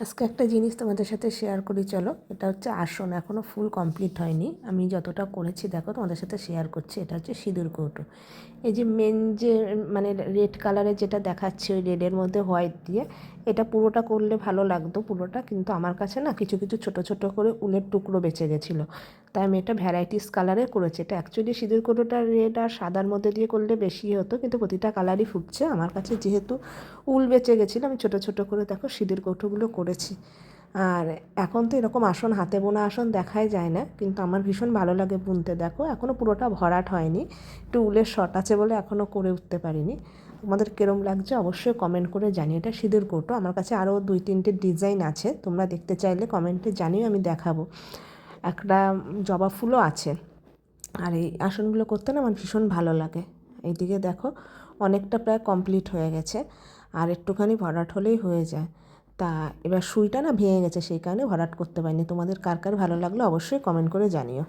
আজকে একটা জিনিস তোমাদের সাথে শেয়ার করি, চলো। এটা হচ্ছে আসন, এখনও ফুল কমপ্লিট হয়নি। আমি যতটা করেছি দেখো তোমাদের সাথে শেয়ার করছি। এটা হচ্ছে সিঁদুর কৌটো। এই যে মেন যে মানে রেড কালারের যেটা দেখাচ্ছে, ওই রেডের মধ্যে হোয়াইট দিয়ে, এটা পুরোটা করলে ভালো লাগতো পুরোটা, কিন্তু আমার কাছে না কিছু কিছু ছোটো ছোটো করে উলের টুকরো বেঁচে গেছিলো, তাই আমি এটা ভ্যারাইটিস কালারে করেছি। এটা অ্যাকচুয়ালি সিঁদুর কৌটোটা রেড আর সাদার মধ্যে দিয়ে করলে বেশি হতো, কিন্তু প্রতিটা কালারই ফুটছে। আমার কাছে যেহেতু উল বেঁচে গেছিলো, আমি ছোটো ছোটো করে দেখো সিঁদুর কৌটোগুলো করেছি। আর এখন তো এরকম আসন, হাতে বোনা আসন দেখাই যায় না, কিন্তু আমার ভীষণ ভালো লাগে বুনতে। দেখো এখনও পুরোটা ভরাট হয়নি, একটু উলের শর্ট আছে বলে এখনও করে উঠতে পারিনি। তোমাদের কেরম লাগছে অবশ্যই কমেন্ট করে জানিয়ে। এটা সিঁদুর কৌটো, আমার কাছে আরও 2-3টে ডিজাইন আছে, তোমরা দেখতে চাইলে কমেন্টে জানিও, আমি দেখাবো। একটা জবা ফুলও আছে। আর এই আসনগুলো করতে না আমার ভীষণ ভালো লাগে। এইদিকে দেখো অনেকটা প্রায় কমপ্লিট হয়ে গেছে, আর একটুখানি ভরাট হলেই হয়ে যায়। তা এবার সুইটা না ভেঙে গেছে, সেই কারণে ভরাট করতে পারিনি। তোমাদের কার কার ভালো লাগলো অবশ্যই কমেন্ট করে জানিও।